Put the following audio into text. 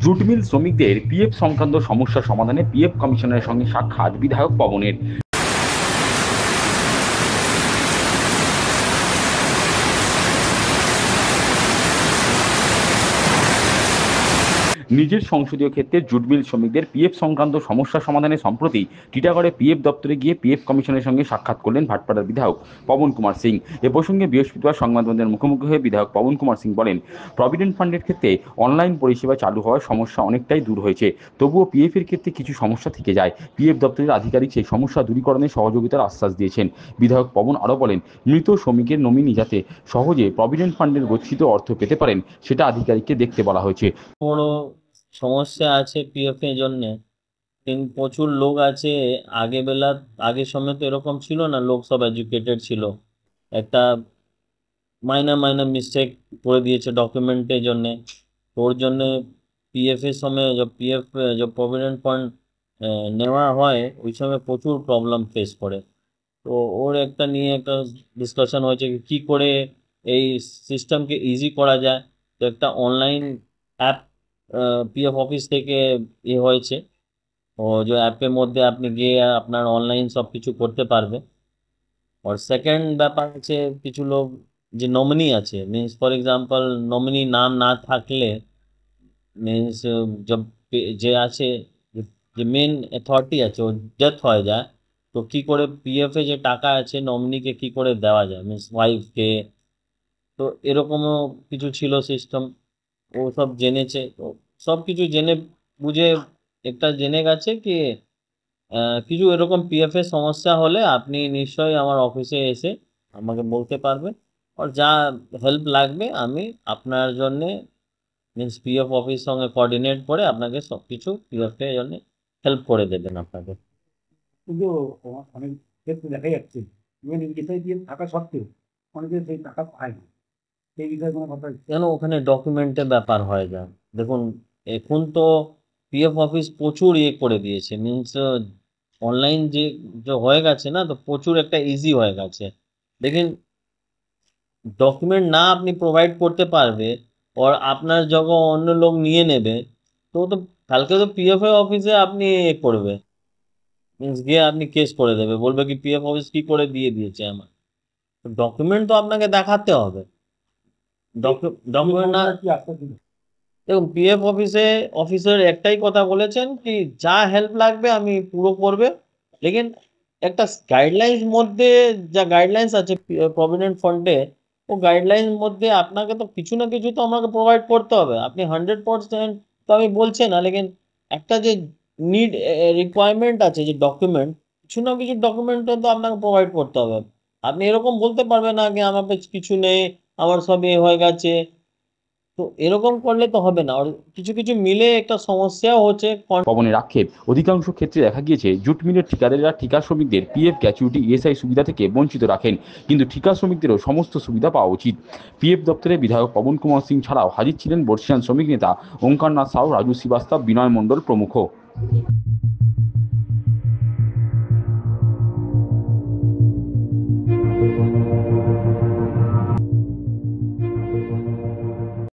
Jute mill শ্রমিকদের PF সংক্রান্ত সমস্যা সমাধানে পিএফ কমিশনারের সঙ্গে সাক্ষাৎ বিধায়ক পবনের। নিজের সংসদীয় ক্ষেত্রে জুট মিল শ্রমিকদের পিএফ সংক্রান্ত সমস্যা সমাধানে সম্প্রতি টিটাগড়ে পিএফ দপ্তরে গিয়ে পিএফ কমিশনের সঙ্গে সাক্ষাৎ করলেন ভাটপাড়ার বিধায়ক পবন কুমার সিং। এ প্রসঙ্গে বৃহস্পতিবার সংবাদমাধ্যমের মুখোমুখি হয়ে বিধায়ক পবন কুমার সিং বলেন, প্রভিডেন্ট ফান্ডের ক্ষেত্রে অনলাইন পরিষেবা চালু হওয়ার সমস্যা অনেকটাই দূর হয়েছে, তবুও পিএফ এর ক্ষেত্রে কিছু সমস্যা থেকে যায়। পিএফ দপ্তরের আধিকারিক সেই সমস্যা দূরীকরণে সহযোগিতার আশ্বাস দিয়েছেন। বিধায়ক পবন আরও বলেন, মৃত শ্রমিকের নমিনি যাতে সহজে প্রভিডেন্ট ফান্ডের গচ্ছিত অর্থ পেতে পারেন সেটা আধিকারিককে দেখতে বলা হয়েছে। সমস্যা আছে পিএফ এর জন্য, কিন্তু প্রচুর লোক আছে। আগের সময় তো এরকম ছিল না, লোক সব এডুকেটেড ছিল। একটা মাইনার মিস্টেক করে দিয়েছে ডকুমেন্টের জন্য, ওর জন্য পিএফ এর সময় প্রভিডেন্ট ফান্ড নেওয়া হয় ওই সময় প্রচুর প্রবলেম ফেস করে। তো ওর একটা ডিসকাশন হয়েছে কি করে এই সিস্টেমকে ইজি করা যায়। তো একটা অনলাইন অ্যাপ পিএফ অফিস থেকে হয়েছে, ও যে অ্যাপের মধ্যে আপনি গিয়ে আপনার অনলাইন সব কিছু করতে পারবে। আর সেকেন্ড ব্যাপার হচ্ছে কিছু লোক যে নমিনি আছে, মিনস ফর এক্সাম্পল নমিনি নাম না থাকলে মিনস যে আছে যে মেন অথরিটি আছে ও ডেথ হয়ে যায়, তো কি করে পিএফ এ যে টাকা আছে নমিনিকে কি করে দেওয়া যায়, মিনস ওয়াইফকে। তো এরকমও কিছু ছিল সিস্টেম, ও সব জেনেছে। তো সব কিছু জেনে বুঝে জেনে গেছে কি কিছু এরকম পিএফ এর সমস্যা হলে আপনি নিশ্চয়ই আমার অফিসে এসে আমাকে বলতে পারবেন, আর যা হেল্প লাগবে আমি আপনার জন্যে মিনস পিএফ অফিস সঙ্গে কোঅর্ডিনেট করে আপনাকে সব কিছু পিএফ এর জন্য হেল্প করে দেবেন আপনাকে। কিন্তু অনেক ক্ষেত্রে দেখা যাচ্ছে ইভেন এসআই দিয়ে থাকা সত্ত্বেও অনেকে সেই টাকা পায় না, সেই বিষয়ে কোনো কথা। কেন ওখানে ডকুমেন্টের ব্যাপার হয়ে যায়। দেখুন, এখন তো পিএফ অফিস প্রচুর করে দিয়েছে, মিনস অনলাইন যে হয়ে গেছে না, তো প্রচুর একটা ইজি হয়ে গেছে। দেখেন, ডকুমেন্ট না আপনি প্রোভাইড করতে পারবে আর আপনার যখন অন্য লোক নিয়ে নেবে, তো কালকে তো পিএফ অফিসে আপনি করবে, মিনস গিয়ে আপনি কেস করে দেবে, বলবে কি পিএফ অফিস কি করে দিয়ে দিয়েছে আমার। ডকুমেন্ট তো আপনাকে দেখাতে হবে। ডকুমেন্ট না, দেখুন পিএফ অফিসের একটাই কথা বলেছেন কি যা হেল্প লাগবে আমি পুরো করবে, লেকিন একটা গাইডলাইন্স মধ্যে যা গাইডলাইন্স আছে প্রভিডেন্ট ফান্ডে, ও গাইডলাইন্স মধ্যে আপনাকে তো কিছু না কিছু তো আমাকে প্রোভাইড করতে হবে। আপনি 100% তো আমি বলছি না, লেকিন একটা যে রিকোয়ারমেন্ট আছে যে ডকুমেন্ট, কিছু না কিছু ডকুমেন্ট তো আপনাকে প্রোভাইড করতে হবে। আপনি এরকম বলতে পারবেন না কি আমার কাছে কিছু নেই, আমার সব হয়ে গেছে। তো এরকম করলে তো হবে না, আর কিছু কিছু মিলে একটা সমস্যাও হচ্ছে। পবনের আক্ষেপ, অধিকাংশ ক্ষেত্রে দেখা গিয়েছে জুট মিলের ঠিকাদারেরা ঠিকা শ্রমিকদের পিএফ, গ্র্যাচুইটি, ইএসআই সুবিধা থেকে বঞ্চিত রাখেন, কিন্তু ঠিকা শ্রমিকদেরও সমস্ত সুবিধা পাওয়া উচিত। পিএফ দপ্তরে বিধায়ক পবন কুমার সিং ছাড়াও হাজির ছিলেন বর্ষিয়ান শ্রমিক নেতা ওঙ্কারনাথ সাউ, রাজু শ্রীবাস্তব, বিনয় মণ্ডল প্রমুখ।